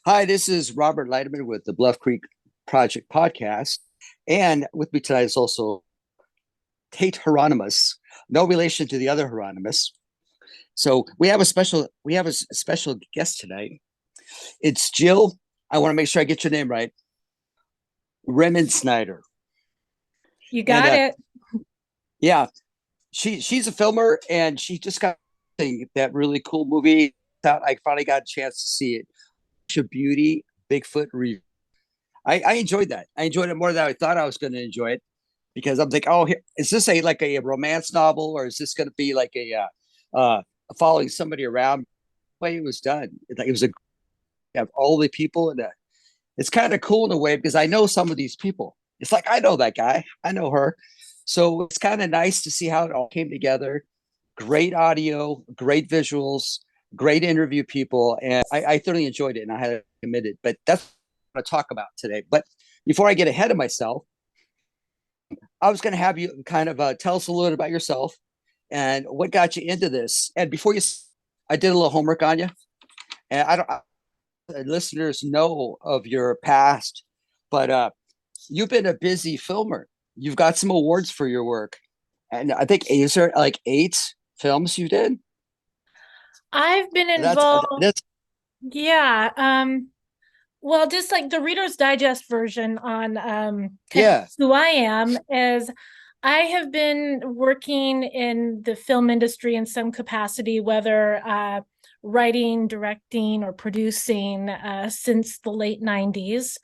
Hi, this is Robert Leitman with the Bluff Creek Project podcast. And with me tonight is also Tate Hieronymus, no relation to the other Hieronymus. So we have a special guest tonight. It's Jill. I want to make sure I get your name right. Remensnyder. You And got it. yeah, she's a filmer and she just got that really cool movie out. I finally got a chance to see it. Beauty, Bigfoot Re I enjoyed that. I enjoyed it more than I thought I was going to enjoy it because I'm like, oh, is this a like a romance novel or is this going to be like following somebody around? The way it was done, it was a have all the people and it's kind of cool in a way because I know some of these people. It's like I know that guy, I know her, so it's kind of nice to see how it all came together. Great audio, great visuals, great interview people, and I thoroughly enjoyed it, and I had committed. But that's what I'm going to talk about today. But before I get ahead of myself, I was going to have you kind of tell us a little bit about yourself and what got you into this. And before you, I did a little homework on you, and I don't. Listeners know of your past, but you've been a busy filmer. You've got some awards for your work, and I think is there like 8 films you did? I've been That's involved. that's Yeah. Well, just like the Reader's Digest version on kind of yeah. who I am is I have been working in the film industry in some capacity, whether writing, directing, or producing since the late 90s.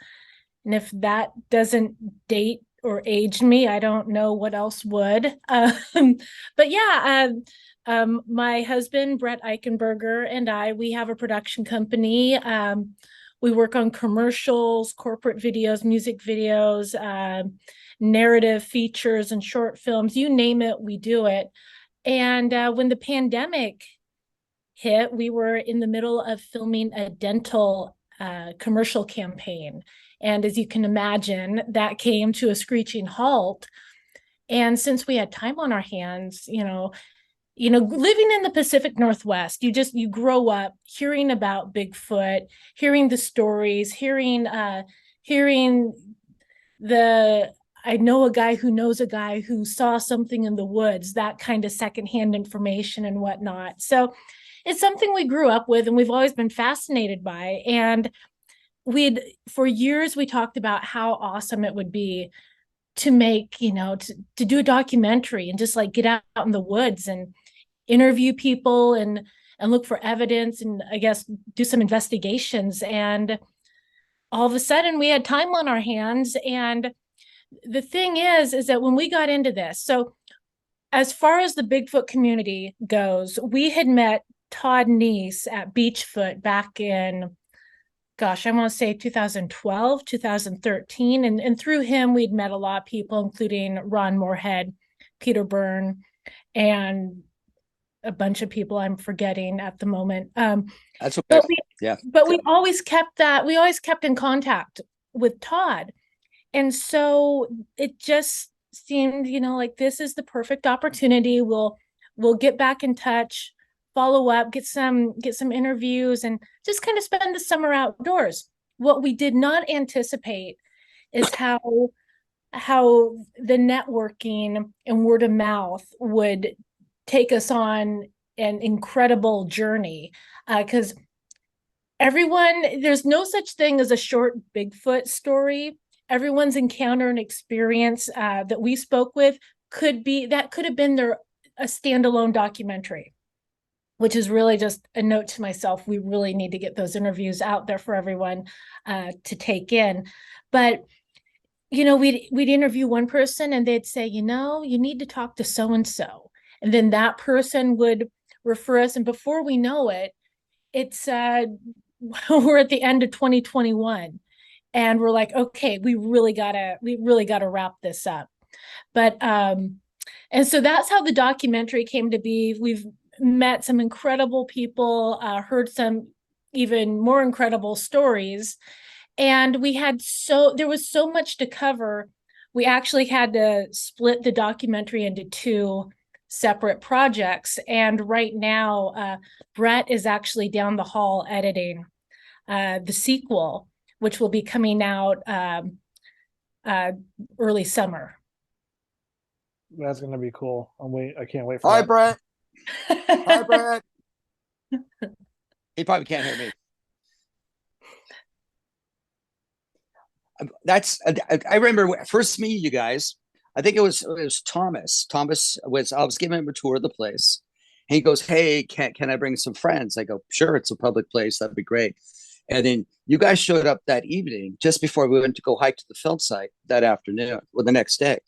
And if that doesn't date or age me, I don't know what else would. But yeah, my husband, Brett Eichenberger, and we have a production company. We work on commercials, corporate videos, music videos, narrative features, and short films. You name it, we do it. And when the pandemic hit, we were in the middle of filming a dental commercial campaign. And as you can imagine, that came to a screeching halt. And since we had time on our hands, living in the Pacific Northwest, you grow up hearing about Bigfoot, hearing the stories, hearing the I know a guy who knows a guy who saw something in the woods, that kind of secondhand information and whatnot. So it's something we grew up with and we've always been fascinated by. And for years, we talked about how awesome it would be to make, to do a documentary and just like get out in the woods and interview people and look for evidence and I guess do some investigations. And all of a sudden we had time on our hands. And the thing is that when we got into this, so as far as the Bigfoot community goes, we had met Todd Neese at Beachfoot back in, gosh, I want to say 2012, 2013. And through him, we'd met a lot of people, including Ron Moorhead, Peter Byrne, and a bunch of people I'm forgetting at the moment. That's okay. But we Yeah. but we always kept in contact with Todd. And so it just seemed, like this is the perfect opportunity. We'll get back in touch, follow up, get some interviews, and just kind of spend the summer outdoors. What we did not anticipate is how the networking and word of mouth would take us on an incredible journey. Because there's no such thing as a short Bigfoot story. Everyone's encounter and experience that we spoke with could have been a standalone documentary, which is really just a note to myself. We really need to get those interviews out there for everyone to take in. But we'd interview one person and they'd say, you need to talk to so and so, and then that person would refer us, and before we know it, it's we're at the end of 2021 and we're like, okay, we really gotta wrap this up. But and so that's how the documentary came to be. We've met some incredible people, heard some even more incredible stories, and there was so much to cover. We actually had to split the documentary into two separate projects, and right now Brett is actually down the hall editing the sequel, which will be coming out early summer. That's gonna be cool. I can't wait for Hi, that. Brett. Hi, Brett. He probably can't hear me. I remember first meeting you guys. I think it was Thomas. I was giving him a tour of the place. And he goes, "Hey, can I bring some friends?" I go, "Sure, it's a public place. That'd be great." And then you guys showed up that evening just before we went to go hike to the film site that afternoon or the next day.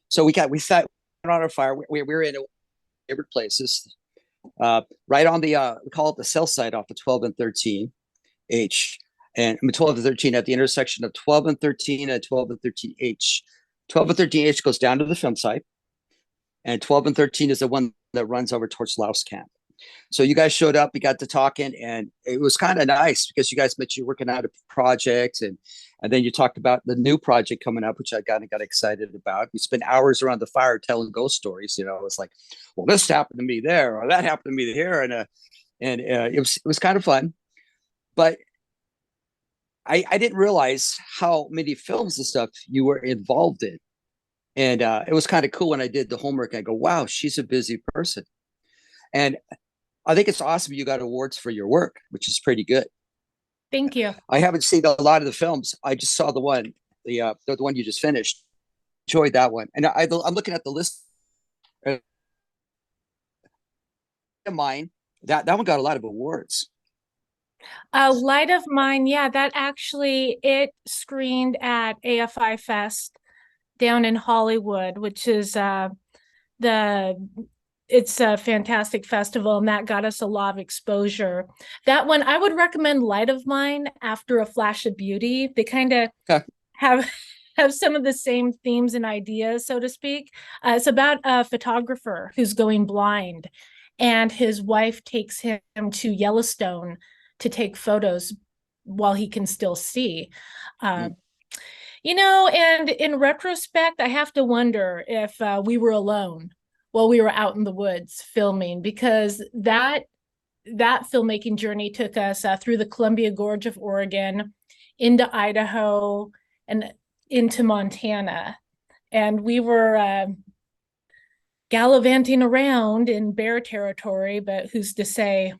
So we sat on our fire. We were in favorite places, right on the we call it the cell site off of 12 and 13H, and 12 and 13 at the intersection of 12 and 13 and 12 and 13H. 12 and 13H goes down to the film site, and 12 and 13 is the one that runs over towards Laos Camp. So you guys showed up, we got to talking, and it was kind of nice because you guys mentioned you working out a project, and then you talked about the new project coming up, which I got excited about. We spent hours around the fire telling ghost stories. You know, it was like, well, this happened to me there, or that happened to me here, and it was kind of fun. But I didn't realize how many films and stuff you were involved in, and it was kind of cool when I did the homework. I go, wow, she's a busy person, and I think it's awesome you got awards for your work, which is pretty good. Thank you. I haven't seen a lot of the films. I just saw the one you just finished. Enjoyed that one, and I'm looking at the list. Mine that one got a lot of awards. Light of Mine, yeah, that actually it screened at AFI Fest down in Hollywood, which is it's a fantastic festival, and that got us a lot of exposure. That one, I would recommend Light of Mine after A Flash of Beauty. They kind of have some of the same themes and ideas, so to speak. It's about a photographer who's going blind, and his wife takes him to Yellowstone to take photos while he can still see. You know, and in retrospect, I have to wonder if we were alone while we were out in the woods filming, because that filmmaking journey took us through the Columbia Gorge of Oregon, into Idaho, and into Montana. And we were gallivanting around in bear territory, but who's to say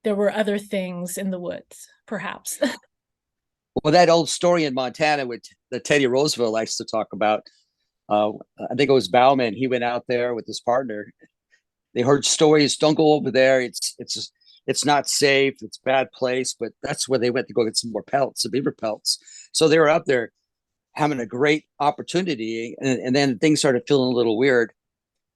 there were other things in the woods, perhaps. Well, that old story in Montana, which that Teddy Roosevelt likes to talk about, I think it was Bauman. He went out there with his partner. They heard stories. Don't go over there. It's not safe. It's a bad place. But that's where they went to go get some more pelts, some beaver pelts. So they were up there having a great opportunity, and then things started feeling a little weird.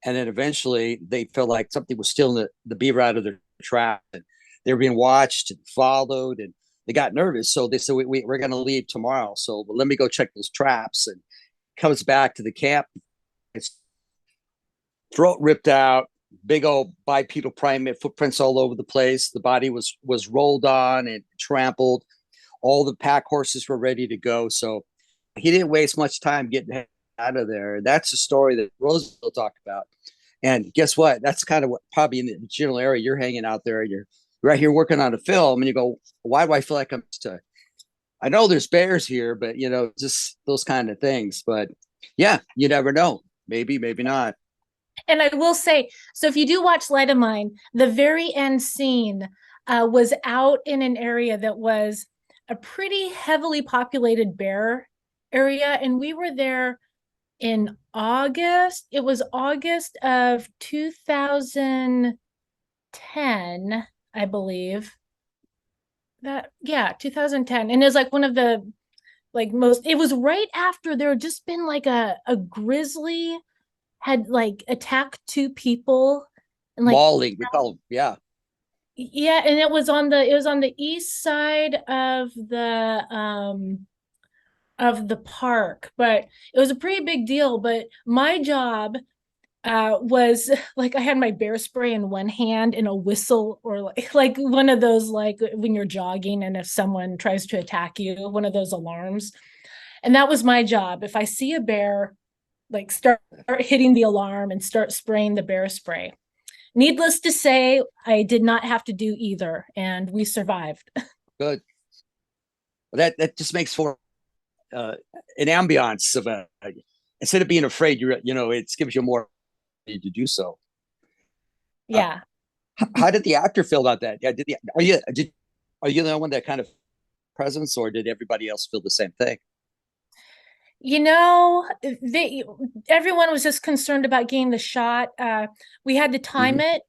And then eventually they felt like something was stealing the beaver out of their trap, and they were being watched and followed, and they got nervous. So they said, we're going to leave tomorrow. So let me go check those traps. And comes back to the camp. It's throat ripped out, big old bipedal primate footprints all over the place. The body was rolled on and trampled. All the pack horses were ready to go. So he didn't waste much time getting out of there. That's a story that Roosevelt talked about. And guess what? That's kind of what probably in the general area you're hanging out there. You're right here working on a film, and you go, why do I feel like I know there's bears here, but just those kind of things. But yeah, you never know. Maybe not. And I will say, so if you do watch Light of Mine, the very end scene was out in an area that was a pretty heavily populated bear area. And we were there in August. It was August of 2010, I believe. 2010. And it was like one of the it was right after there had just been like a grizzly had like attacked two people and mauling, we call them. Yeah, and it was on the east side of the park, but it was a pretty big deal. But my job was like I had my bear spray in one hand and a whistle, or like one of those, like when you're jogging and if someone tries to attack you, one of those alarms. And that was my job. If I see a bear, like start hitting the alarm and start spraying the bear spray. needless to say, I did not have to do either, and we survived. Good. Well, that just makes for an ambiance of a instead of being afraid, it gives you more to do so. Yeah. How did the actor feel about that? Yeah, are you the one that kind of presence, or did everybody else feel the same thing? You know, everyone was just concerned about getting the shot. We had to time it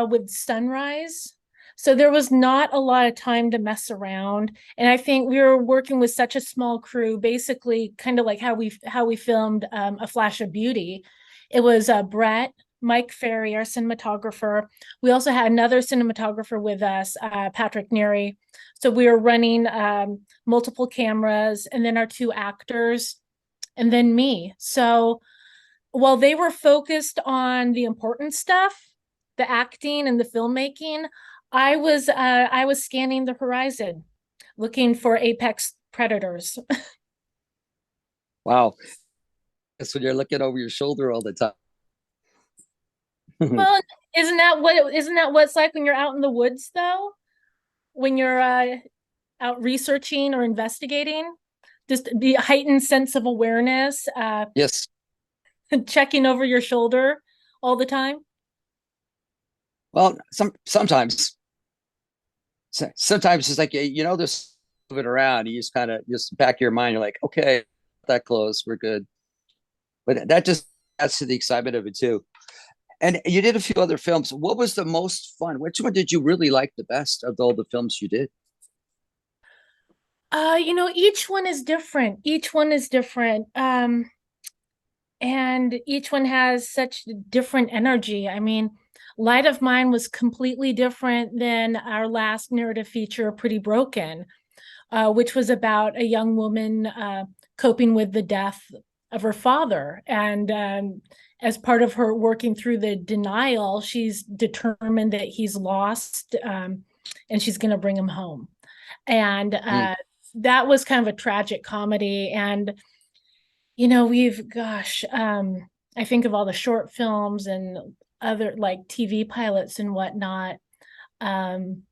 with sunrise. So there was not a lot of time to mess around. And I think we were working with such a small crew, basically kind of like how we filmed A Flash of Beauty. It was Brett, Mike Ferry, our cinematographer. We also had another cinematographer with us, Patrick Neary. So we were running multiple cameras, and then our two actors, and then me. So while they were focused on the important stuff, the acting and the filmmaking, I was scanning the horizon, looking for apex predators. Wow, that's when you're looking over your shoulder all the time. Well, isn't that what it's like when you're out in the woods, though? When you're out researching or investigating, just the heightened sense of awareness, Yes. checking over your shoulder all the time. Well, sometimes it's like just move it around. You just kind of just back of your mind. You're like, okay, that close, we're good. But that just adds to the excitement of it too. And you did a few other films. What was the most fun? Which one did you really like the best of all the films you did? Each one is different. Each one is different. And each one has such different energy. I mean, Light of Mine was completely different than our last narrative feature, Pretty Broken, which was about a young woman coping with the death of her father. And as part of her working through the denial, she's determined that he's lost, and she's going to bring him home. And that was kind of a tragic comedy. And I think of all the short films and other like TV pilots and whatnot. Um,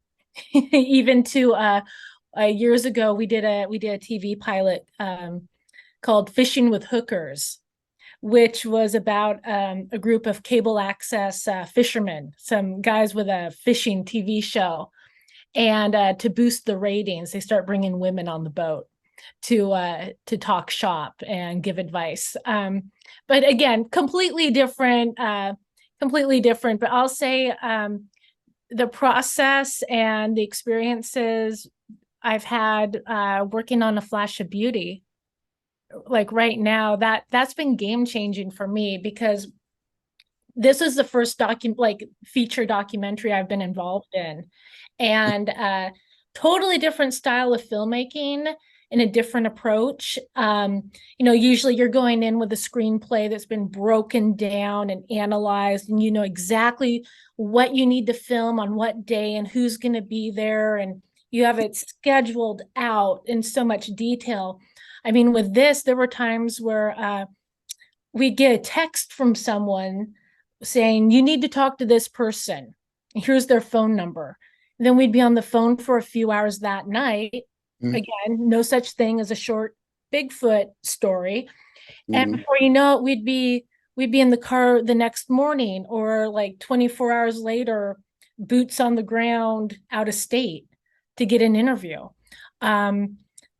even to years ago, we did a TV pilot called Fishing with Hookers, which was about a group of cable access fishermen, some guys with a fishing TV show. And to boost the ratings, they start bringing women on the boat to talk shop and give advice. But again, completely different. But I'll say the process and the experiences I've had working on A Flash of Beauty, like right now, that's been game changing for me, because this is the first feature documentary I've been involved in, and totally different style of filmmaking and a different approach. Usually you're going in with a screenplay that's been broken down and analyzed, and you know exactly what you need to film on what day and who's going to be there, and you have it scheduled out in so much detail. I mean, with this, there were times where we'd get a text from someone saying, you need to talk to this person. Here's their phone number. And then we'd be on the phone for a few hours that night. Again, no such thing as a short Bigfoot story. And before you know it, we'd be in the car the next morning, or like 24 hours later, boots on the ground out of state to get an interview.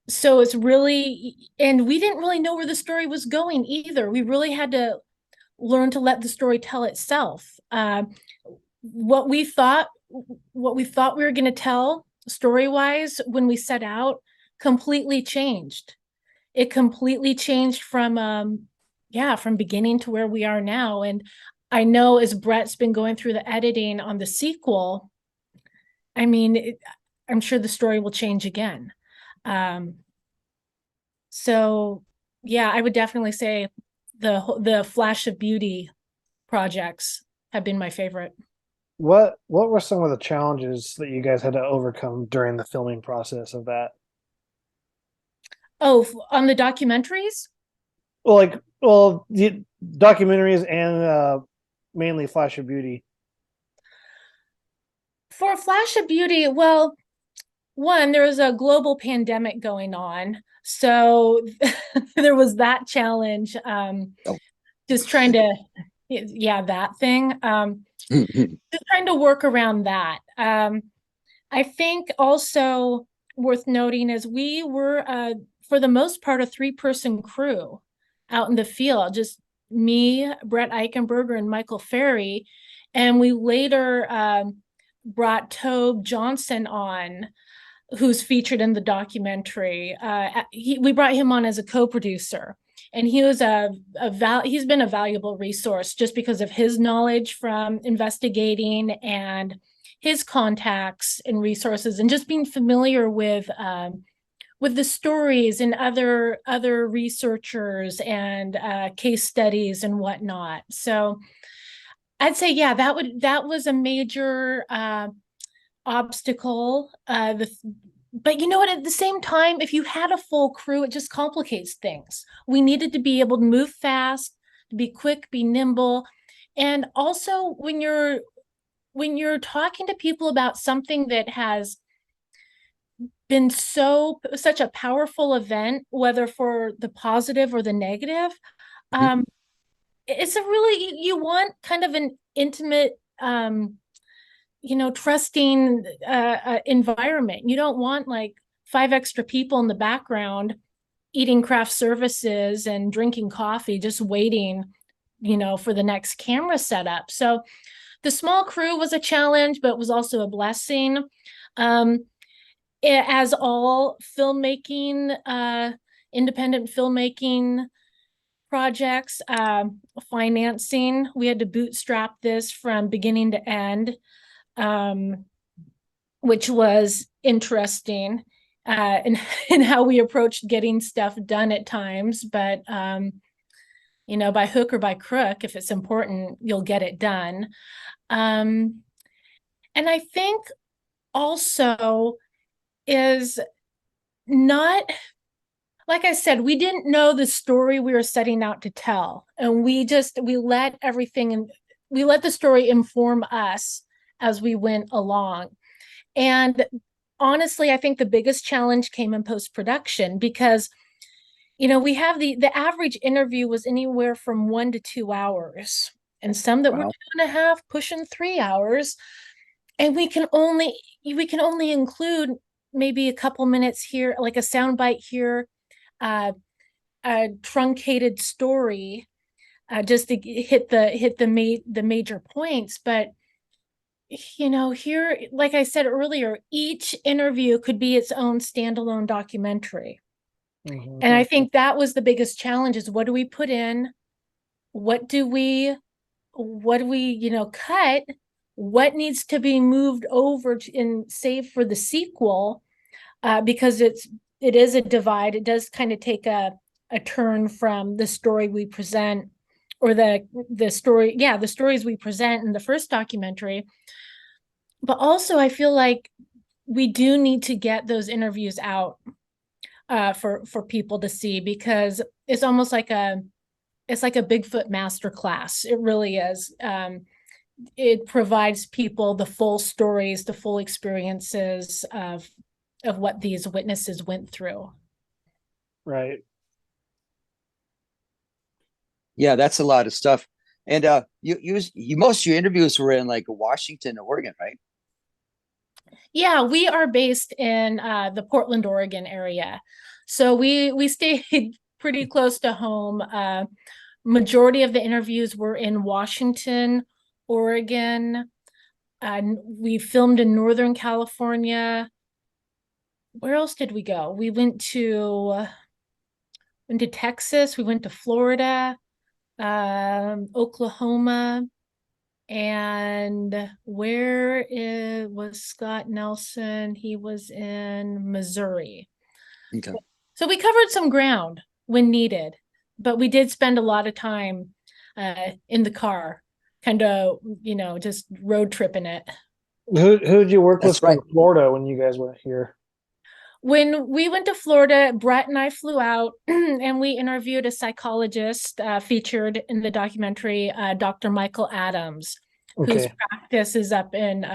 So it's really, and we didn't really know where the story was going either. We really had to learn to let the story tell itself. What we thought we were going to tell story-wise when we set out completely changed. It completely changed from beginning to where we are now. And I know as Brett's been going through the editing on the sequel, I mean, I'm sure the story will change again. So yeah, I would definitely say the Flash of Beauty projects have been my favorite. What were some of the challenges that you guys had to overcome during the filming process of that? Oh, on the documentaries? The documentaries and mainly Flash of Beauty. For a flash of beauty, well, one, there was a global pandemic going on. So there was that challenge. Oh. Just trying to, yeah, that thing. Just trying to work around that. I think also worth noting is we were, for the most part, a three-person crew out in the field, just me, Brett Eichenberger, and Michael Ferry. And we later brought Tobe Johnson on, who's featured in the documentary. We brought him on as a co-producer, and he was he's been a valuable resource just because of his knowledge from investigating and his contacts and resources, and just being familiar with the stories and other researchers and case studies and whatnot. So I'd say, yeah, that was a major obstacle. But you know what, at the same time, if you had a full crew, it just complicates things. We needed to be able to move fast, to be quick, be nimble. And also when you're talking to people about something that has been such a powerful event, whether for the positive or the negative, it's a really, you want kind of an intimate trusting environment. You don't want like 5 extra people in the background eating craft services and drinking coffee, just waiting, for the next camera setup. So the small crew was a challenge, but was also a blessing. As all filmmaking, independent filmmaking projects, financing, we had to bootstrap this from beginning to end. Which was interesting in how we approached getting stuff done at times. But, by hook or by crook, if it's important, you'll get it done. And I think also is not, like I said, we didn't know the story we were setting out to tell. And we let the story inform us as we went along. And honestly, I think the biggest challenge came in post-production because, we have the average interview was anywhere from 1 to 2 hours, and some that were 2.5, pushing 3 hours. And we can only include maybe a couple minutes here, like a soundbite here, a truncated story, just to hit the major points. But here, like I said earlier, each interview could be its own standalone documentary. Mm-hmm. And I think that was the biggest challenge, is what do we put in? What do we cut? What needs to be moved over and saved for the sequel? Because it is a divide. It does kind of take a turn from the story we present, or the stories we present in the first documentary. But also, I feel like we do need to get those interviews out for people to see, because it's almost like a Bigfoot masterclass. It really is. It provides people the full stories, the full experiences of what these witnesses went through. Right. Yeah, that's a lot of stuff. And you most of your interviews were in like Washington, Oregon, right? Yeah, we are based in the Portland, Oregon area. So we stayed pretty close to home. Majority of the interviews were in Washington, Oregon. We filmed in Northern California. Where else did we go? We went to Texas. We went to Florida, Oklahoma. And where was Scott Nelson? He was in Missouri. Okay. So we covered some ground when needed, but we did spend a lot of time in the car, kind of, just road tripping it. Who did you work with right. from Florida when you guys went here? When we went to Florida, Brett and I flew out and we interviewed a psychologist featured in the documentary, Dr. Michael Adams, whose practice is up in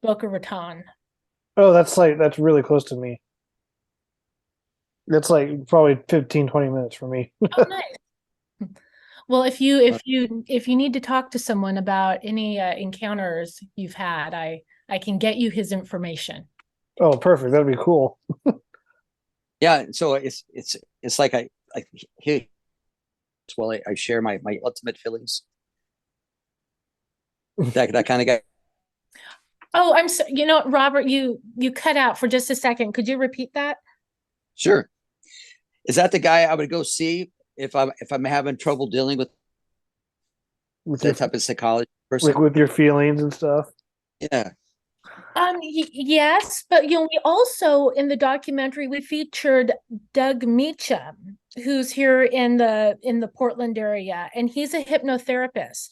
Boca Raton. Oh, that's really close to me. That's like probably 15, 20 minutes for me. Oh, nice. Well, if you need to talk to someone about any encounters you've had, I can get you his information. Oh, perfect. That'd be cool. Yeah, so it's like I here well I share my ultimate feelings. That kind of guy. Oh, I'm so, Robert, you cut out for just a second. Could you repeat that? Sure. Is that the guy I would go see if I'm having trouble dealing with With your that type of psychology like person? with your feelings and stuff. Yeah. Yes, but we also in the documentary we featured Doug Meacham, who's here in the Portland area, and he's a hypnotherapist.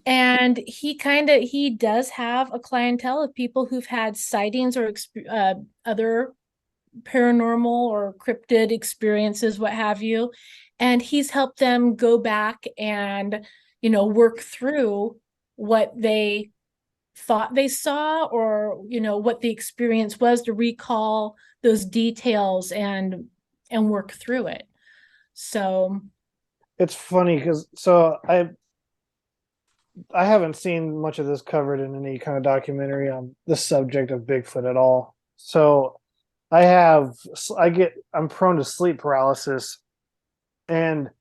And he does have a clientele of people who've had sightings or other paranormal or cryptid experiences, what have you. And he's helped them go back and, work through what they thought they saw, or, what the experience was, to recall those details and work through it. So It's funny because I haven't seen much of this covered in any kind of documentary on the subject of Bigfoot at all. So I'm prone to sleep paralysis, and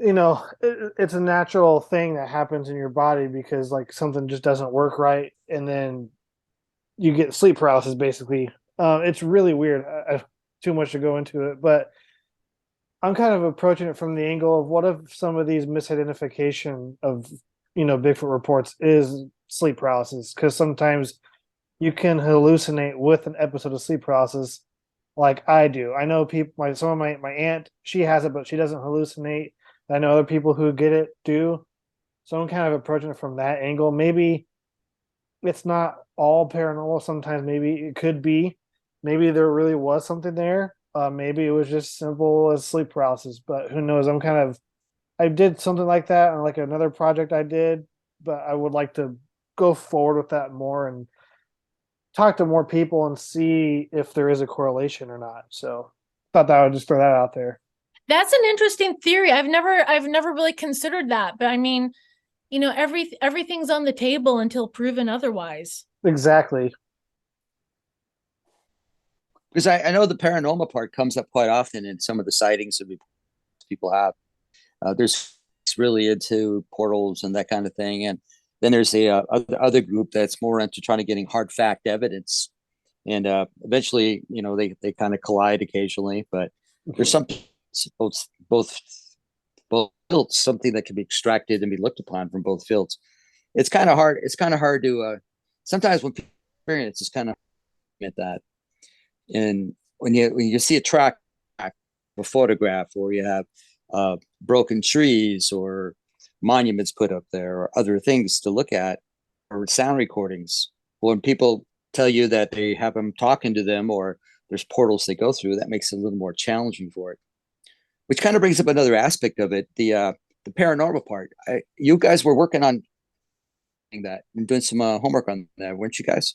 it's a natural thing that happens in your body because like something just doesn't work right, and then you get sleep paralysis basically. It's really weird. Too much to go into it, but I'm kind of approaching it from the angle of what if some of these misidentification of Bigfoot reports is sleep paralysis, because sometimes you can hallucinate with an episode of sleep paralysis, like I do. I know people, some of my aunt, she has it, but she doesn't hallucinate. I know other people who get it do. So I'm kind of approaching it from that angle. Maybe it's not all paranormal. Sometimes maybe it could be. Maybe there really was something there. Maybe it was just simple as sleep paralysis, but who knows? I did something like that on like another project I did, but I would like to go forward with that more and talk to more people and see if there is a correlation or not. So thought that I would just throw that out there. that's an interesting theory. I've never really considered that, but I mean, everything's on the table until proven otherwise. Exactly. Because I know the paranormal part comes up quite often in some of the sightings that people have. There's really into portals and that kind of thing, and then there's the other group that's more into trying to getting hard fact evidence, and eventually, they kind of collide occasionally. But there's some both both fields, something that can be extracted and be looked upon from both fields. It's kind of hard. It's kind of hard to sometimes when people experience, it's kind of at that. And when you see a track, a photograph, or you have broken trees or monuments put up there or other things to look at, or sound recordings, when people tell you that they have them talking to them, or there's portals they go through, that makes it a little more challenging for it. Which kind of brings up another aspect of it, the paranormal part. You guys were working on that and doing some homework on that, weren't you guys?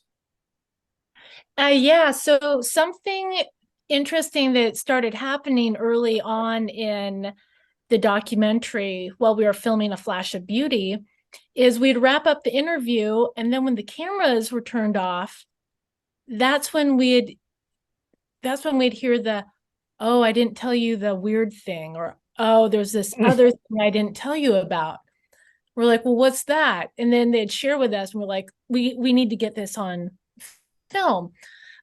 Yeah, so something interesting that started happening early on in the documentary while we were filming A Flash of Beauty is we'd wrap up the interview, and then when the cameras were turned off, that's when we'd hear the, "Oh, I didn't tell you the weird thing," or, "Oh, there's this other thing I didn't tell you about." We're like, "Well, what's that?" And then they'd share with us, and we're like, we need to get this on film.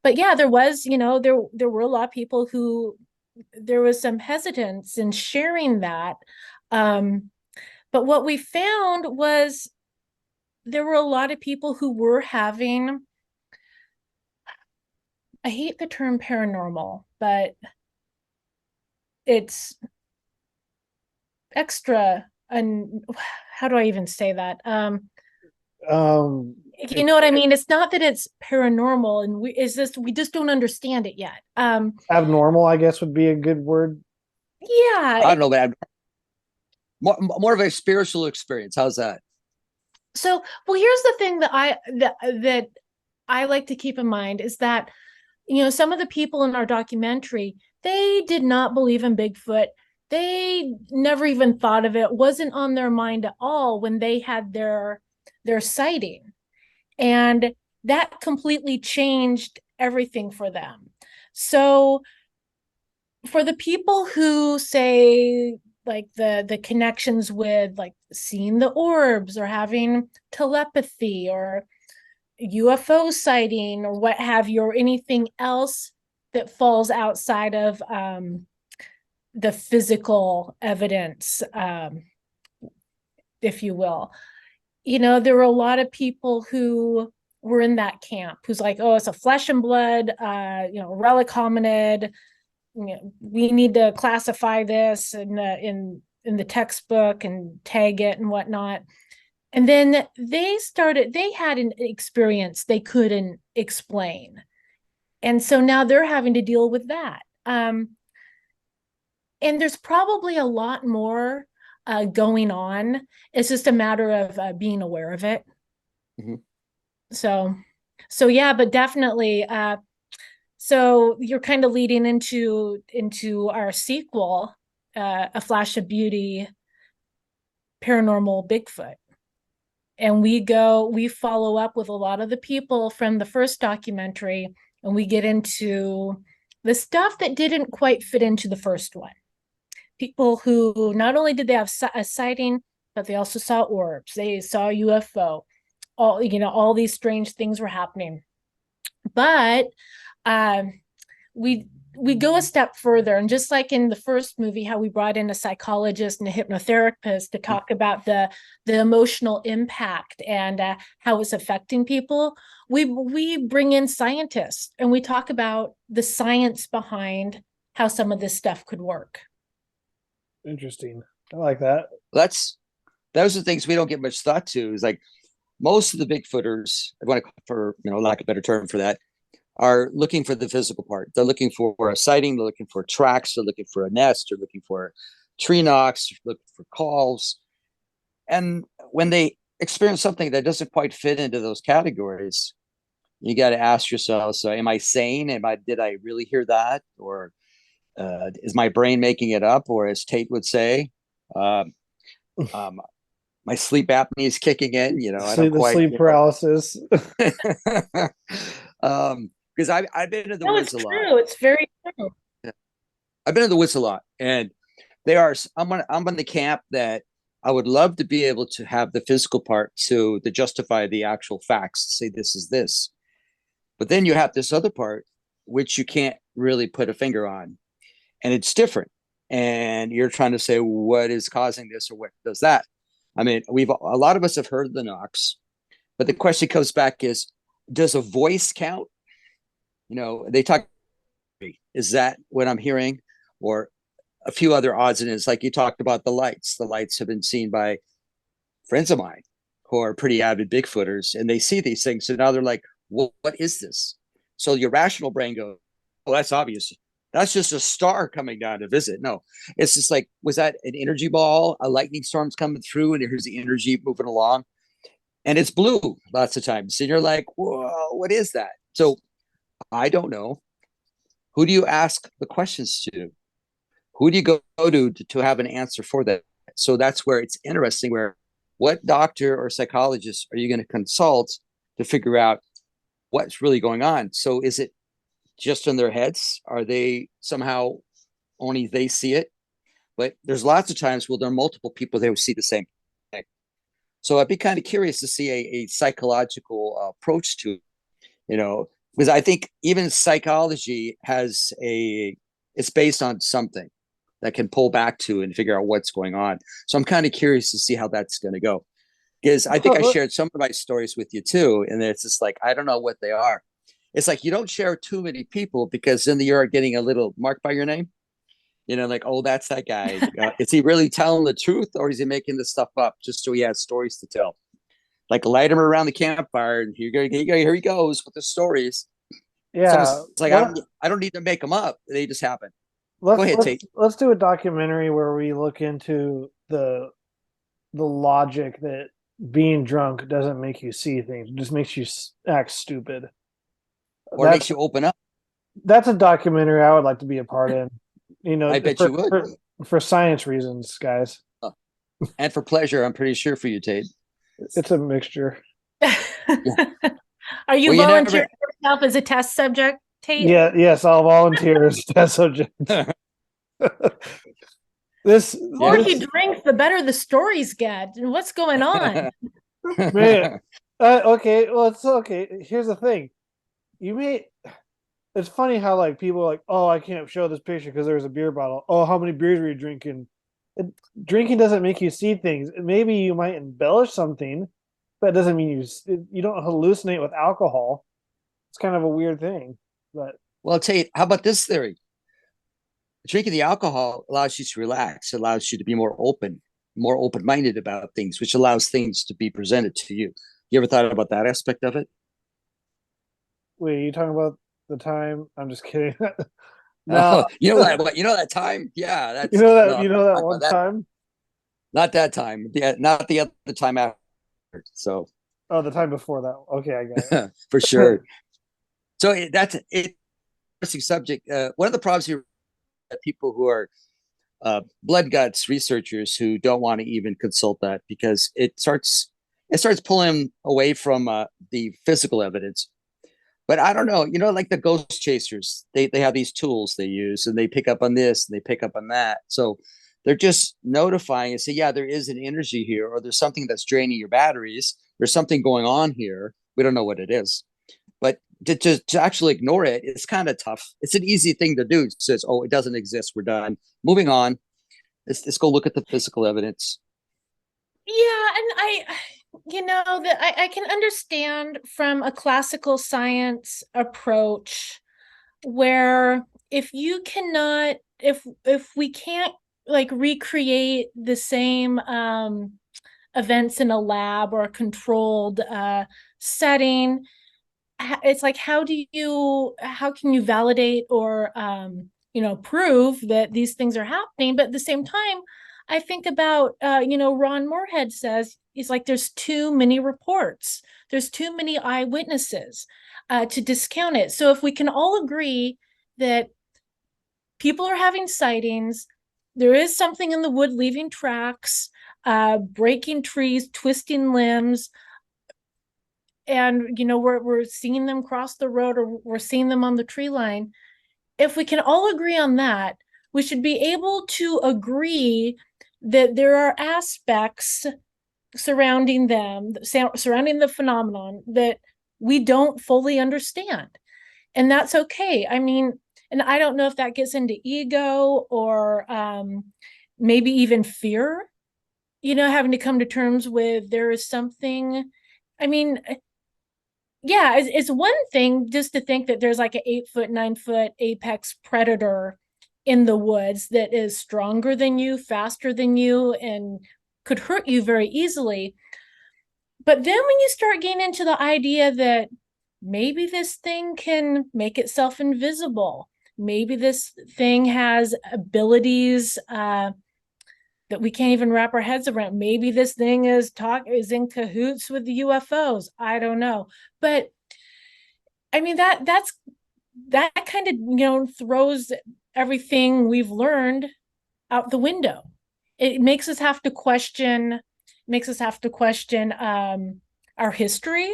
But yeah, there was, there were a lot of people who there was some hesitance in sharing that. But what we found was there were a lot of people who were having, I hate the term paranormal, but it's extra, and how do I even say that? You know what I mean? It's not that it's paranormal, and we just don't understand it yet. Abnormal, I guess, would be a good word. I Yeah, don't know, but more of a spiritual experience. How's that? So, well, here's the thing that I like to keep in mind is that, some of the people in our documentary, they did not believe in Bigfoot. They never even thought of it, wasn't on their mind at all when they had their sighting. And that completely changed everything for them. So for the people who say like the connections with like seeing the orbs or having telepathy or UFO sighting or what have you, or anything else that falls outside of the physical evidence, if you will. There were a lot of people who were in that camp who's like, oh, it's a flesh and blood, relic hominid. We need to classify this in the textbook and tag it and whatnot. And then they had an experience they couldn't explain. And so now they're having to deal with that. And there's probably a lot more going on. It's just a matter of being aware of it. Mm-hmm. So yeah, but definitely. So you're kind of leading into our sequel, A Flash of Beauty, Paranormal Bigfoot. And we follow up with a lot of the people from the first documentary, and we get into the stuff that didn't quite fit into the first one. People who not only did they have a sighting, but they also saw orbs. They saw UFO. All these strange things were happening. But we go a step further, and just like in the first movie, how we brought in a psychologist and a hypnotherapist to talk about the emotional impact and how it's affecting people, we bring in scientists and we talk about the science behind how some of this stuff could work. Interesting. I like that. Those are things we don't give much thought to. Is like most of the Bigfooters, I want to, for lack of a better term for that, are looking for the physical part. They're looking for a sighting. They're looking for tracks. They're looking for a nest. They're looking for tree knocks. They're looking for calls. And when they experience something that doesn't quite fit into those categories, you got to ask yourself: so, am I sane? Did I really hear that, or is my brain making it up? Or, as Tate would say, my sleep apnea is kicking in. I don't quite sleep paralysis. Because I've been in the woods a lot. It's very true. Yeah. I've been in the woods a lot, and I'm on the camp that I would love to be able to have the physical part to justify the actual facts, to say this is this. But then you have this other part which you can't really put a finger on, and it's different. And you're trying to say what is causing this or what does that. I mean, a lot of us have heard the knocks, but the question comes back is, does a voice count? They talk, is that what I'm hearing? Or a few other odds and ends, like you talked about the lights. The lights have been seen by friends of mine who are pretty avid Bigfooters, and they see these things. So now they're like, well, what is this? So your rational brain goes, oh, that's obvious. That's just a star coming down to visit. No, it's just like, was that an energy ball? A lightning storm's coming through, and here's the energy moving along. And it's blue lots of times. And you're like, whoa, what is that? So I don't know. Who do you ask the questions to? Who do you go to have an answer for that? So that's where it's interesting, where what doctor or psychologist are you going to consult to figure out what's really going on? So is it just in their heads? Are they somehow only they see it? But there's lots of times where there are multiple people that will see the same thing. So I'd be kind of curious to see a psychological approach to it, because I think even psychology it's based on something that can pull back to and figure out what's going on. So I'm kind of curious to see how that's going to go, because I think I shared some of my stories with you too. And it's just like, I don't know what they are. It's like, you don't share too many people, because then you're getting a little marked by your name, like, oh, that's that guy. Is he really telling the truth, or is he making this stuff up just so he has stories to tell? Like, light him around the campfire, and here he goes with the stories. Yeah, so it's like, I don't need to make them up; they just happen. Go ahead, Tate. Let's do a documentary where we look into the logic that being drunk doesn't make you see things. It just makes you act stupid. Or makes you open up. That's a documentary I would like to be a part in. I bet you would. For science reasons, guys. And for pleasure, I'm pretty sure for you, Tate. It's a mixture. Are you volunteering yourself as a test subject, Tate? Yeah, yes, I'll volunteer as a test subject. The more he drinks, the better the stories get. What's going on? Man, okay, well, it's okay. Here's the thing. It's funny how like people are like, oh, I can't show this picture because there's a beer bottle. Oh, how many beers were you drinking? Drinking doesn't make you see things. Maybe you might embellish something, but it doesn't mean you don't hallucinate with alcohol. It's kind of a weird thing. But well, Tate, how about this theory? Drinking the alcohol allows you to relax, allows you to be more open-minded about things, which allows things to be presented to you. You ever thought about that aspect of it? Wait, are you talking about the time? I'm just kidding. No, you know that time? Yeah, that's that one time. Not that time. Yeah, not the other time after. So. Oh, the time before that. Okay, I got it. For sure. So that's an interesting subject. One of the problems here, people who are blood guts researchers who don't want to even consult that because it starts pulling away from the physical evidence. But I don't know, like the ghost chasers, they have these tools they use and they pick up on this and they pick up on that. So they're just notifying and say, yeah, there is an energy here, or there's something that's draining your batteries. There's something going on here. We don't know what it is. But to actually ignore it, it's kind of tough. It's an easy thing to do. It says, oh, it doesn't exist. We're done. Moving on. Let's go look at the physical evidence. Yeah, and I can understand from a classical science approach where if we can't like recreate the same events in a lab or a controlled setting, it's like how can you validate or prove that these things are happening? But at the same time, I think about Ron Moorhead says it's like there's too many reports, there's too many eyewitnesses to discount it. So if we can all agree that people are having sightings, there is something in the wood leaving tracks, breaking trees, twisting limbs, and we're seeing them cross the road or we're seeing them on the tree line. If we can all agree on that, we should be able to agree that there are aspects surrounding the phenomenon that we don't fully understand. And that's okay. I mean, and I don't know if that gets into ego or maybe even fear, having to come to terms with there is something. I mean, yeah, it's one thing just to think that there's like an 8-foot, 9-foot apex predator in the woods that is stronger than you, faster than you, and could hurt you very easily. But then when you start getting into the idea that maybe this thing can make itself invisible, maybe this thing has abilities that we can't even wrap our heads around. Maybe this thing is in cahoots with the UFOs. I don't know. But I mean, that kind of, throws everything we've learned out the window. It makes us have to question our history,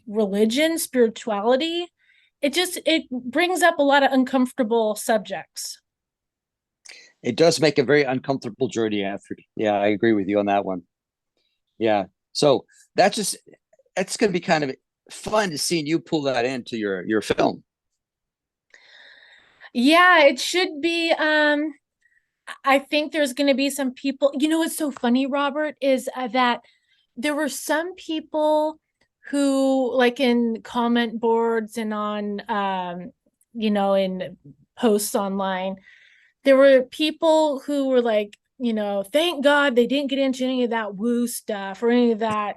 religion, spirituality. It brings up a lot of uncomfortable subjects. It does make a very uncomfortable journey after. Yeah, I agree with you on that one. Yeah. So it's going to be kind of fun to see you pull that into your film. Yeah, it should be. I think there's going to be some people, what's so funny, Robert, is that there were some people who, like in comment boards and on, in posts online, there were people who were like, thank God they didn't get into any of that woo stuff or any of that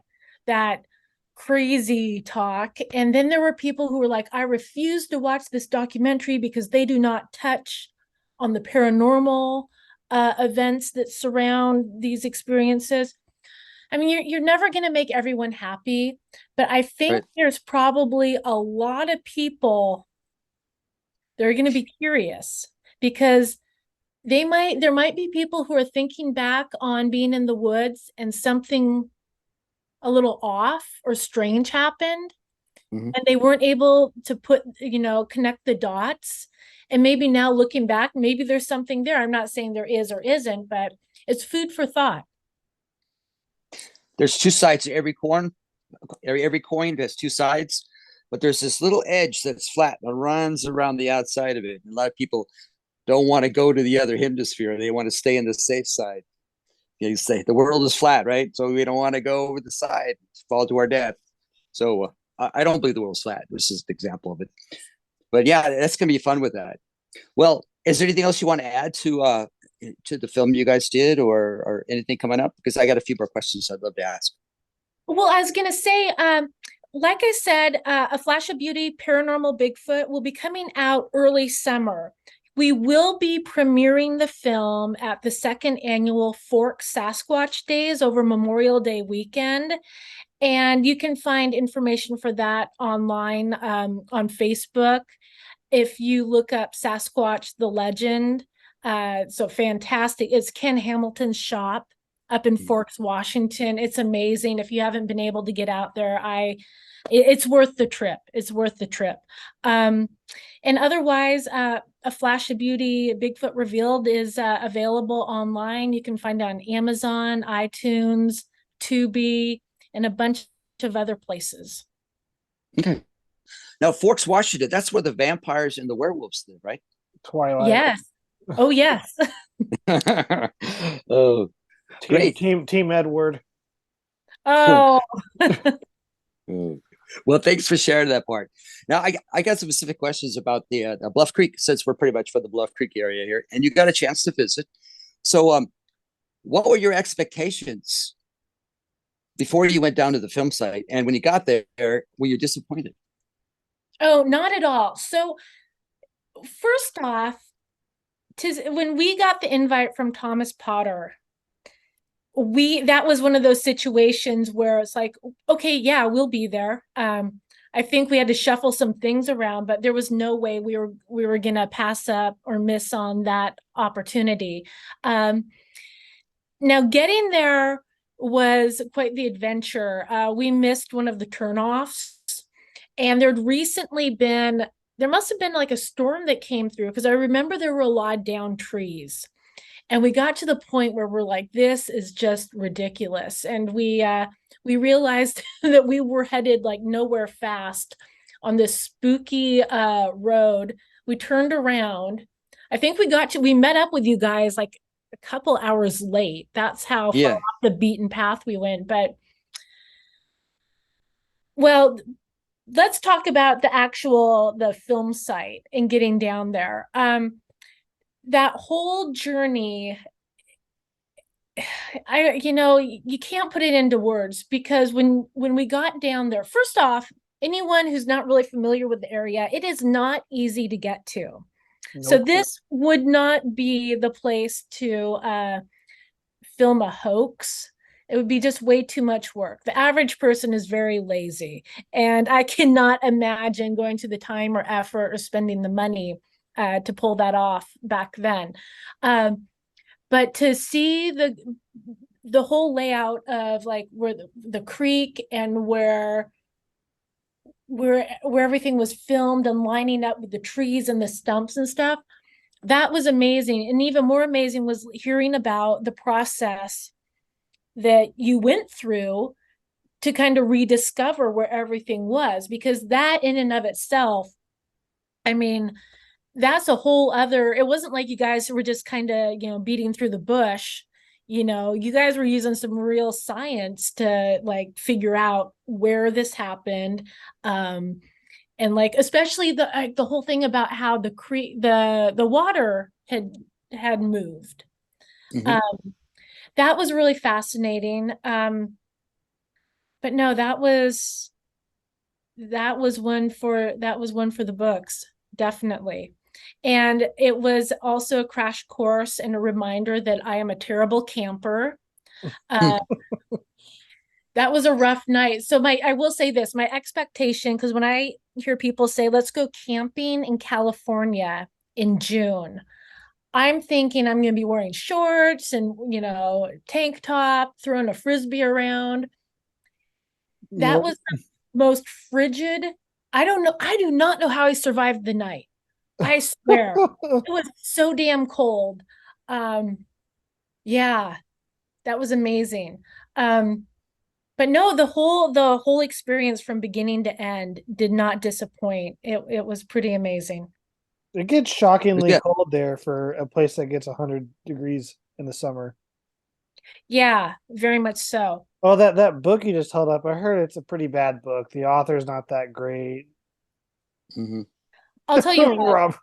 crazy talk. And then there were people who were like, I refuse to watch this documentary because they do not touch on the paranormal. events that surround these experiences. I mean, you're never going to make everyone happy, but I think Right. there's probably a lot of people that are going to be curious because there might be people who are thinking back on being in the woods and something a little off or strange happened, Mhm. and they weren't able to connect the dots. And maybe now looking back, maybe there's something there. I'm not saying there is or isn't, but it's food for thought. There's two sides to every coin. Every coin has two sides, but there's this little edge that's flat and runs around the outside of it. And a lot of people don't want to go to the other hemisphere. They want to stay in the safe side. You say the world is flat, right? So we don't want to go over the side, fall to our death. So I don't believe the world's flat. This is an example of it. But yeah, that's gonna be fun with that. Well, is there anything else you want to add to the film you guys did, or anything coming up? Because I got a few more questions I'd love to ask. Well, I was going to say, like I said, A Flash of Beauty, Paranormal Bigfoot will be coming out early summer. We will be premiering the film at the second annual Fork Sasquatch Days over Memorial Day weekend. And you can find information for that online on Facebook. If you look up Sasquatch the Legend, so fantastic. It's Ken Hamilton's shop up in Forks, Washington. It's amazing. If you haven't been able to get out there, it's worth the trip. It's worth the trip. And otherwise, A Flash of Beauty, Bigfoot Revealed is available online. You can find it on Amazon, iTunes, Tubi, and a bunch of other places. Okay. Now, Forks, Washington, that's where the vampires and the werewolves live, right? Twilight. Yes. Oh, yes. Oh, great. Team Edward. Oh. Oh. Well, thanks for sharing that part. Now, I got some specific questions about the Bluff Creek, since we're pretty much from the Bluff Creek area here, and you got a chance to visit. So, what were your expectations before you went down to the film site? And when you got there, were you disappointed? Oh, not at all. So first off, when we got the invite from Thomas Potter, that was one of those situations where it's like, okay, yeah, we'll be there. I think we had to shuffle some things around, but there was no way we were gonna pass up or miss on that opportunity. Now getting there was quite the adventure. We missed one of the turnoffs, and there must have been like a storm that came through, because I remember there were a lot of downed trees. And we got to the point where we're like, this is just ridiculous. And we realized that we were headed like nowhere fast on this spooky road. We turned around. I think we met up with you guys like a couple hours late. That's how far Yeah. off the beaten path we went. But well, let's talk about the film site and getting down there. That whole journey, you can't put it into words, because when we got down there, first off, anyone who's not really familiar with the area, it is not easy to get to. Nope. So this would not be the place to film a hoax. It would be just way too much work. The average person is very lazy, and I cannot imagine going to the time or effort or spending the money to pull that off back then. But to see the whole layout of like where the creek and where everything was filmed and lining up with the trees and the stumps and stuff, that was amazing. And even more amazing was hearing about the process that you went through to kind of rediscover where everything was, because that in and of itself, I mean, that's a whole other, it wasn't like you guys were just kind of, beating through the bush. You guys were using some real science to like figure out where this happened. And like, especially the whole thing about how the creek, the water had moved. Mm-hmm. That was really fascinating. But no, that was one for the books, definitely. And it was also a crash course and a reminder that I am a terrible camper. Uh, that was a rough night. So I will say this, my expectation, because when I hear people say, let's go camping in California in June, I'm thinking I'm going to be wearing shorts and, tank top, throwing a Frisbee around. That was the most frigid. I don't know. I do not know how I survived the night. I swear. It was so damn cold. Yeah, that was amazing. But no, the whole experience from beginning to end did not disappoint. It was pretty amazing. It gets shockingly Yeah. cold there for a place that gets 100 degrees in the summer. Yeah, very much so. Oh, that book you just held up, I heard it's a pretty bad book. The author's not that great. Mm-hmm. I'll tell you what, Rob.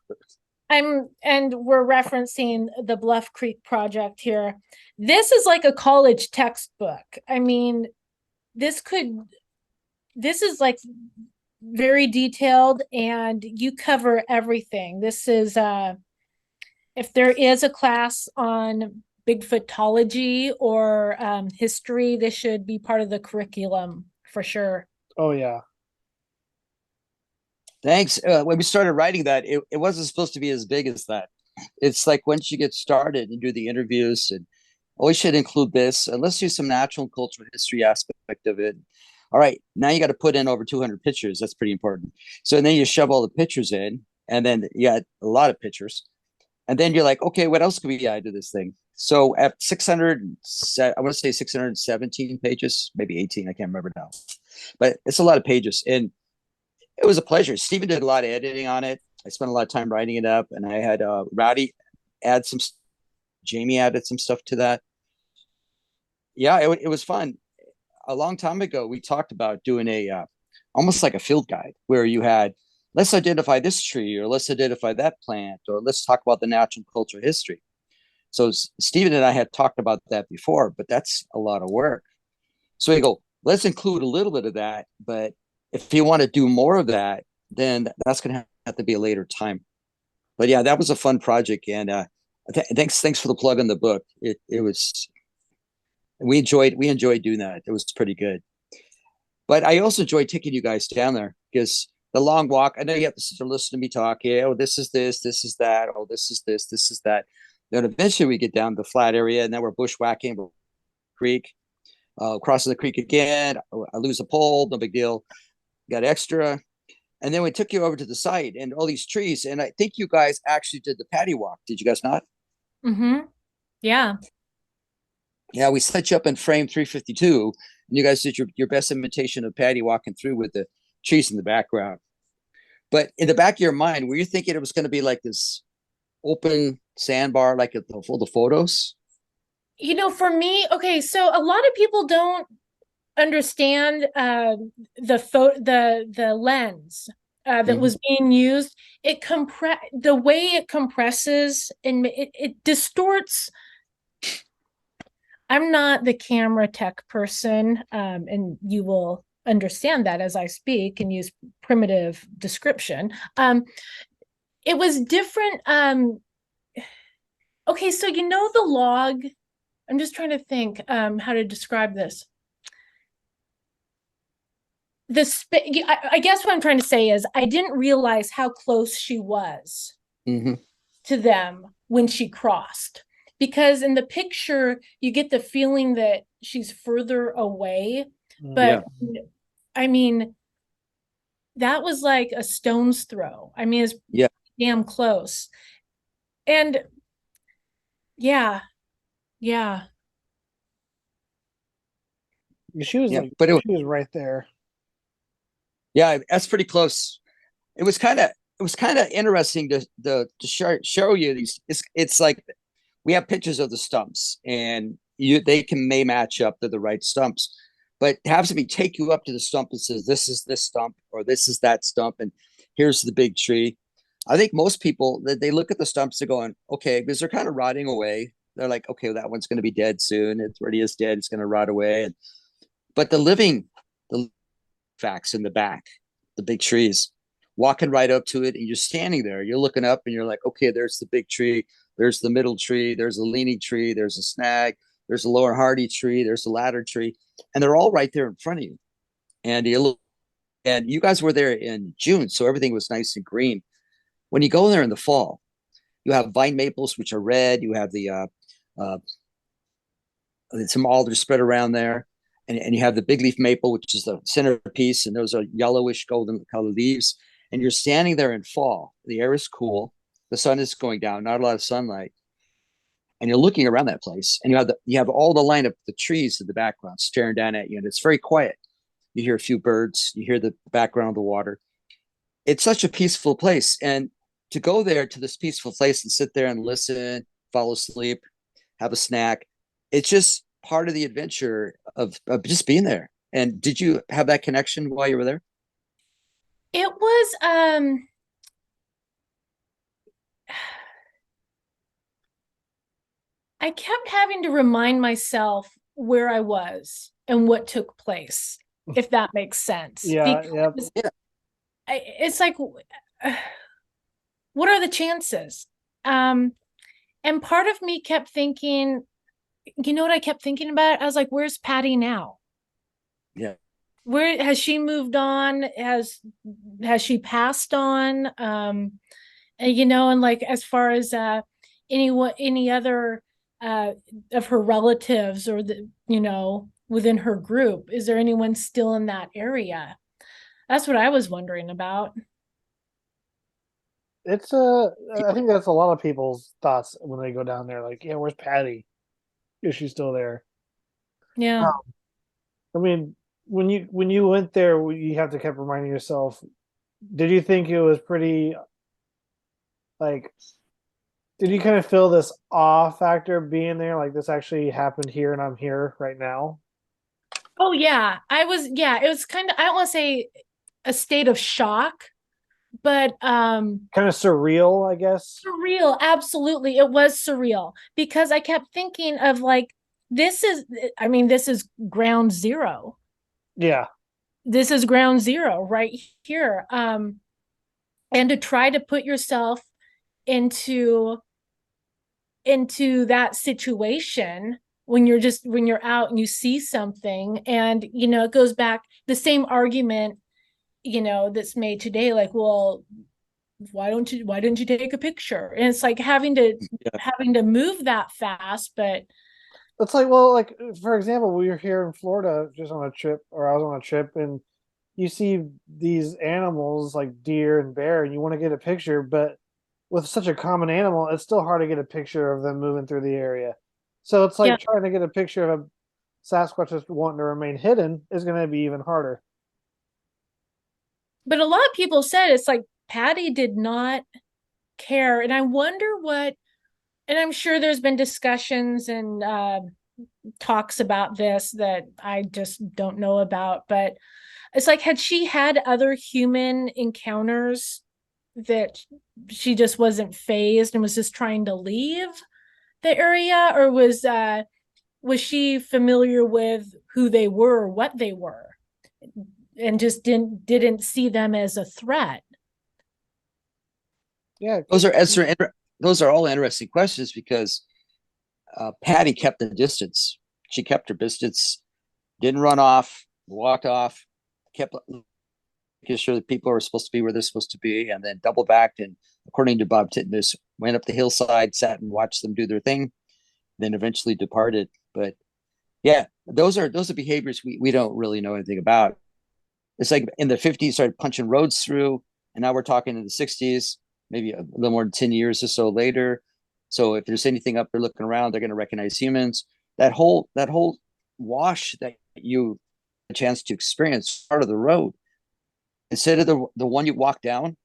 and we're referencing the Bluff Creek project here. This is like a college textbook. I mean, this is like very detailed and you cover everything. This is if there is a class on Bigfootology or history, this should be part of the curriculum for sure. Oh yeah. Thanks. When we started writing that, it wasn't supposed to be as big as that. It's like once you get started and do the interviews, and always should include this, and let's do some natural and cultural history aspect of it. All right, now you got to put in over 200 pictures. That's pretty important. So then you shove all the pictures in, and then you got a lot of pictures. And then you're like, okay, what else can we add to this thing? So at 600, I want to say 617 pages, maybe 18, I can't remember now. But it's a lot of pages. And it was a pleasure. Stephen did a lot of editing on it. I spent a lot of time writing it up, and I had Rowdy add some. Jamie added some stuff to that. Yeah, it was fun. A long time ago, we talked about doing a almost like a field guide where you had let's identify this tree, or let's identify that plant, or let's talk about the natural and cultural history. So Stephen and I had talked about that before, but that's a lot of work. So we go, let's include a little bit of that, but if you want to do more of that, then that's going to have to be a later time. But yeah, that was a fun project, and thanks for the plug on the book. It was we enjoyed doing that. It was pretty good. But I also enjoyed taking you guys down there because the long walk. I know you have to sit and listen to me talk. Yeah, oh, this is is that. Oh, this is that. Then eventually we get down to the flat area, and then we're bushwhacking, creek, crossing the creek again. I lose a pole, no big deal. Got extra. And then we took you over to the site and all these trees. And I think you guys actually did the patty walk. Did you guys not? Mm-hmm. Yeah. Yeah, we set you up in frame 352. And you guys did your best imitation of Patty walking through with the trees in the background. But in the back of your mind, were you thinking it was going to be like this open sandbar, like the photos? For me, okay, so a lot of people don't understand the lens that was being used. The way it compresses and it distorts. I'm not the camera tech person, and you will understand that as I speak and use primitive description. It was different. Okay, so the log. I'm just trying to think how to describe this. I guess what I'm trying to say is I didn't realize how close she was to them when she crossed. Because in the picture, you get the feeling that she's further away. But I mean, that was like a stone's throw. I mean, it's damn close. And yeah. She was she was right there. Yeah, that's pretty close. It was kind of interesting to show you these. It's like we have pictures of the stumps, and they may match up to the right stumps, but have somebody take you up to the stump and says this is this stump or this is that stump, and here's the big tree. I think most people they look at the stumps, they're going, okay, because they're kind of rotting away. They're like, okay, well, that one's going to be dead soon. It already is dead. It's going to rot away. But the facts in the back, the big trees, walking right up to it, and you're standing there. You're looking up, and you're like, okay, there's the big tree, there's the middle tree, there's a leaning tree, there's a snag, there's a lower hardy tree, there's a ladder tree, and they're all right there in front of you. And you look, and you guys were there in June, so everything was nice and green. When you go there in the fall, you have vine maples, which are red. You have the uh, some alders spread around there, and you have the big leaf maple, which is the centerpiece, and those are yellowish golden colored leaves. And you're standing there in fall. The air is cool. The sun is going down, not a lot of sunlight. And you're looking around that place, and you have all the line of the trees in the background staring down at you, and it's very quiet. You hear a few birds, you hear the background of the water. It's such a peaceful place. And to go there to this peaceful place and sit there and listen, fall asleep, have a snack, it's just part of the adventure of just being there. And did you have that connection while you were there? It was I kept having to remind myself where I was and what took place, if that makes sense. Yeah, Yeah. It's like, what are the chances? And part of me kept thinking, you know what I kept thinking about? I was like, where's Patty now? Yeah. Where has she moved on? Has she passed on? And and like as far as any other of her relatives or within her group, is there anyone still in that area? That's what I was wondering about. it's I think that's a lot of people's thoughts when they go down there. Like, yeah, where's Patty? Is she still there? Yeah. I mean, when you went there, you have to keep reminding yourself. Did you think it was pretty like? Did you kind of feel this awe factor being there? Like this actually happened here, and I'm here right now. Oh yeah. It was kind of, I don't want to say a state of shock, but Kind of surreal, I guess. surreal. Absolutely. It was surreal because I kept thinking of like, this is ground zero. Yeah, This is ground zero right here. And to try to put yourself into that situation when you're out and you see something, and it goes back the same argument that's made today, like, well, why didn't you take a picture? And it's like having to move that fast. But it's like, well, like for example, we were here in Florida just on a trip, or I was on a trip, and you see these animals like deer and bear, and you want to get a picture, but with such a common animal, it's still hard to get a picture of them moving through the area. So it's yeah, like trying to get a picture of a Sasquatch that's wanting to remain hidden is going to be even harder. but a lot of people said it's like Patty did not care. And I wonder what, and I'm sure there's been discussions and talks about this that I just don't know about, but it's like, had she had other human encounters that she just wasn't phased and was just trying to leave the area, or was she familiar with who they were, what they were, and just didn't see them as a threat? Yeah, Those are all interesting questions because Patty kept the distance. She kept her distance, didn't run off, walked off, kept making sure that people are supposed to be where they're supposed to be, and then double backed. And according to Bob Titmus, went up the hillside, sat and watched them do their thing, then eventually departed. But yeah, those are behaviors we don't really know anything about. It's like in the 50s, started punching roads through, and now we're talking in the 60s, maybe a little more than 10 years or so later. So if there's anything up there looking around, they're going to recognize humans. That whole wash that you had a chance to experience part of the road, instead of the one you walked down,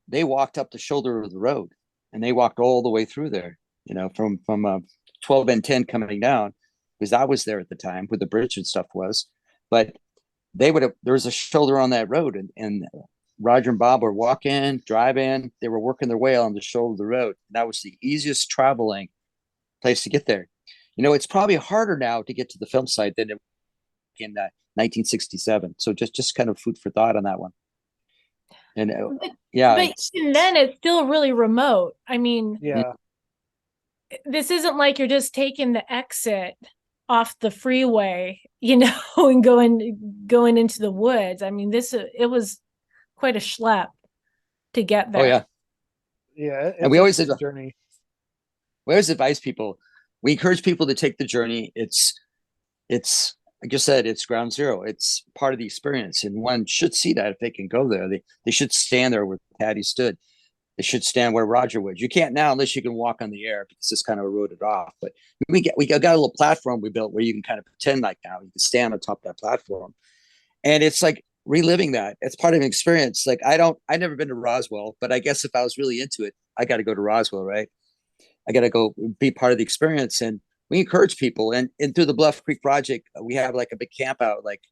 they walked up the shoulder of the road, and they walked all the way through there. From 12 and 10 coming down, because I was there at the time where the bridge and stuff was. But there was a shoulder on that road, and Roger and Bob were walking, driving, they were working their way on the shoulder of the road. And that was the easiest traveling place to get there. It's probably harder now to get to the film site than in 1967. So just kind of food for thought on that one. And But even then, it's still really remote. I mean, Yeah. this isn't like you're just taking the exit off the freeway, and going into the woods. I mean, it was quite a schlep to get there. Oh yeah. Yeah. And we always a journey. We always advise people. We encourage people to take the journey. It's like you said, it's ground zero. It's part of the experience, and one should see that if they can go there. They should stand there where Patty stood. They should stand where Roger would. You can't now unless you can walk on the air because it's kind of eroded off. But we got a little platform we built where you can kind of pretend like now you can stand on top of that platform, and it's like reliving that. It's part of an experience. Like I've never been to Roswell, but I guess if I was really into it, I got to go to Roswell, right? I got to go be part of the experience. And we encourage people. And through the Bluff Creek Project, we have like a big camp out, like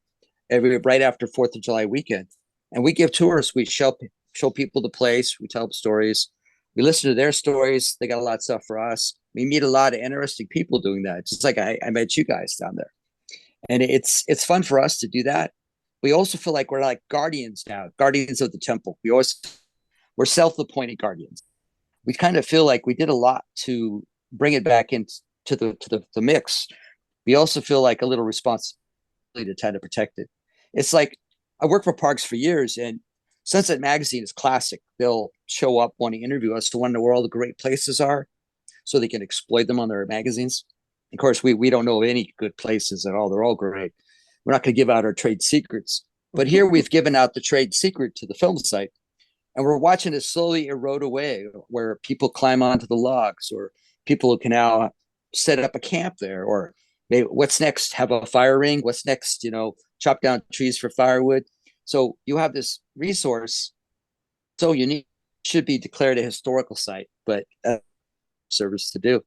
right after 4th of July weekend. And we give tours. We show people the place. We tell them stories. We listen to their stories. They got a lot of stuff for us. We meet a lot of interesting people doing that. Just like I met you guys down there. And it's fun for us to do that. We also feel like we're like guardians now, guardians of the temple. We're self-appointed guardians. We kind of feel like we did a lot to bring it back into the mix. We also feel like a little responsibility to try to protect it. It's like I worked for parks for years, and Sunset Magazine is classic. They'll show up wanting to interview us to want to know where all the great places are so they can exploit them on their magazines. Of course, we don't know any good places at all. They're all great. We're not going to give out our trade secrets. But here we've given out the trade secret to the film site, and we're watching it slowly erode away, where people climb onto the logs, or people can now set up a camp there, or maybe what's next? Have a fire ring. What's next? Chop down trees for firewood. So you have this resource so unique, should be declared a historical site, but service to do.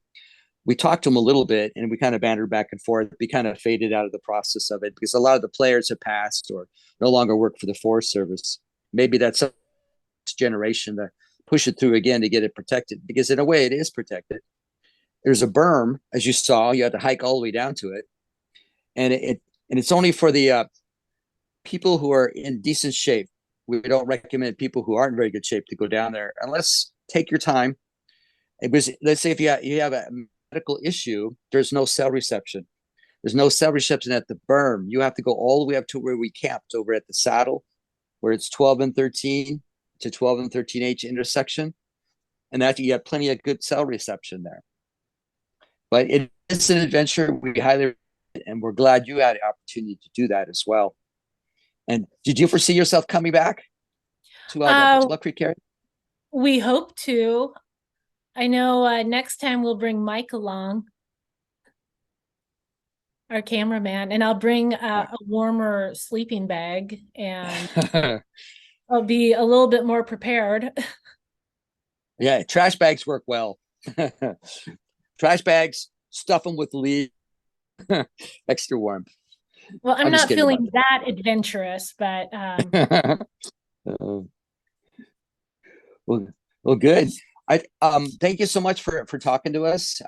We talked to them a little bit, and we kind of bantered back and forth. We kind of faded out of the process of it because a lot of the players have passed or no longer work for the Forest Service. Maybe that's a generation to push it through again to get it protected, because in a way it is protected. There's a berm, as you saw. You had to hike all the way down to it, and it's only for the people who are in decent shape. We don't recommend people who aren't in very good shape to go down there unless take your time. Let's say if you have a medical issue, there's no cell reception. There's no cell reception at the berm. You have to go all the way up to where we camped over at the saddle, where it's 12 and 13 to 12 and 13H intersection. And that you have plenty of good cell reception there. But it's an adventure. We highly, and we're glad you had the opportunity to do that as well. And did you foresee yourself coming back to Bluff Creek area? We hope to. I know next time we'll bring Mike along, our cameraman, and I'll bring a warmer sleeping bag, and I'll be a little bit more prepared. Yeah, trash bags work well. Trash bags, stuff them with leaves, extra warm. Well, I'm not feeling that adventurous, but well, good. Thank you so much for talking to us.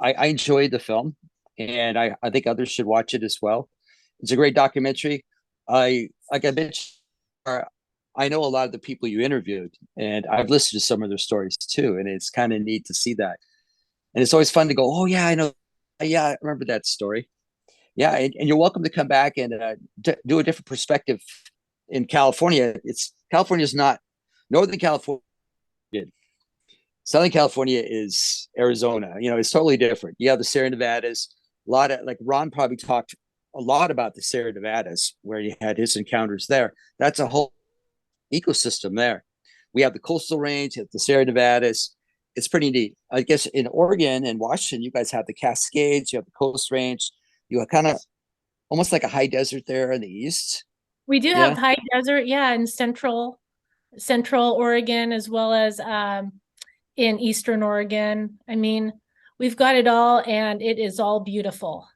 I enjoyed the film, and I think others should watch it as well. It's a great documentary. I mentioned, I know a lot of the people you interviewed, and I've listened to some of their stories too, and it's kind of neat to see that. And it's always fun to go, oh yeah, I know, yeah, I remember that story. Yeah, and you're welcome to come back and do a different perspective in California. California's not Northern California. Southern California is Arizona. It's totally different. You have the Sierra Nevadas. A lot of, like, Ron probably talked a lot about the Sierra Nevadas, where he had his encounters there. That's a whole ecosystem there. We have the coastal range, the Sierra Nevadas. It's pretty neat. I guess in Oregon and Washington, you guys have the Cascades. You have the Coast Range. You have kind of almost like a high desert there in the east. We do have high desert, in central Oregon, as well as in eastern Oregon. I mean, we've got it all, and it is all beautiful.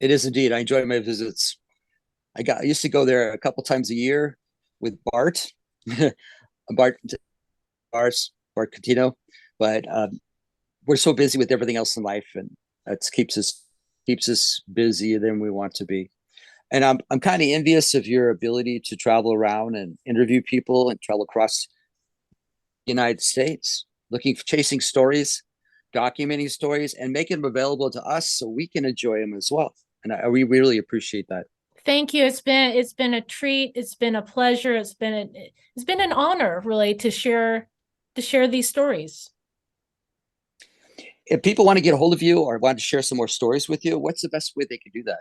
It is indeed. I enjoy my visits. I used to go there a couple times a year with Bart, Bart Catino, but we're so busy with everything else in life, and that keeps us busier than we want to be. And I'm kind of envious of your ability to travel around and interview people and travel across the United States, looking for chasing stories, documenting stories, and making them available to us so we can enjoy them as well. And we really appreciate that. Thank you. It's been a treat. It's been a pleasure. It's been an honor, really, to share these stories. If people want to get a hold of you or want to share some more stories with you, what's the best way they can do that?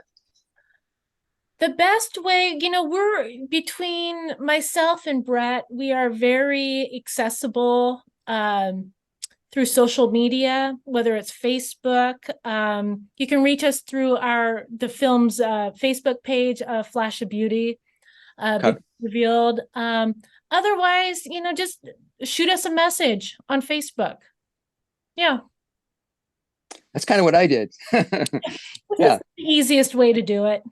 The best way, we're between myself and Brett, we are very accessible through social media, whether it's Facebook. You can reach us through the film's Facebook page, Flash of Beauty, Okay. Revealed. Otherwise, just shoot us a message on Facebook. Yeah. That's kind of what I did. Yeah. The easiest way to do it.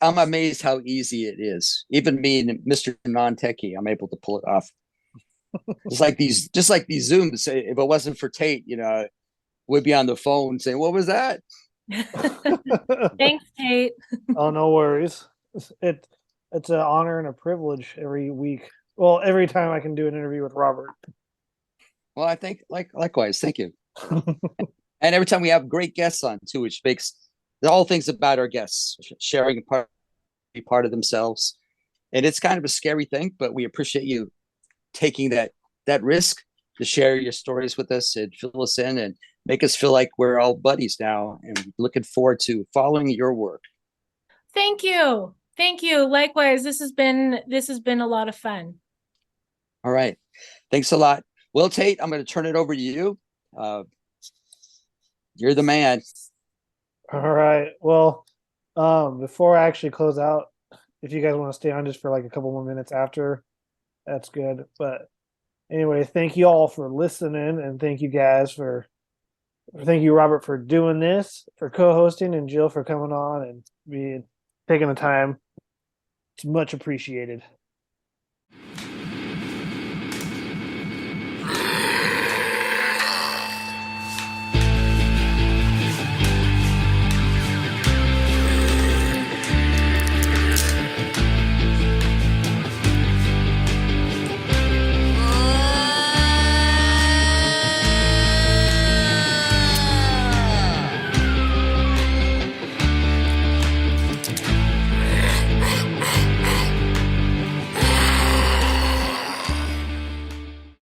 I'm amazed how easy it is. Even me, Mr. Non-techie, I'm able to pull it off. It's like just like these Zooms. If it wasn't for Tate, we'd be on the phone saying, "What was that?" Thanks, Tate. Oh, no worries. It's an honor and a privilege every week. Well, every time I can do an interview with Robert. Well, I think likewise. Thank you. And every time we have great guests on too, which makes all things about our guests sharing part of themselves, and it's kind of a scary thing, but we appreciate you taking that risk to share your stories with us and fill us in and make us feel like we're all buddies now, and looking forward to following your work. Thank you. Likewise, this has been a lot of fun. All right, thanks a lot. Well, Tate, I'm going to turn it over to you. You're the man. All right. Well, before I actually close out, if you guys want to stay on just for like a couple more minutes after, that's good. But anyway, thank you all for listening, and thank you Robert, for doing this, for co-hosting, and Jill for coming on and taking the time. It's much appreciated.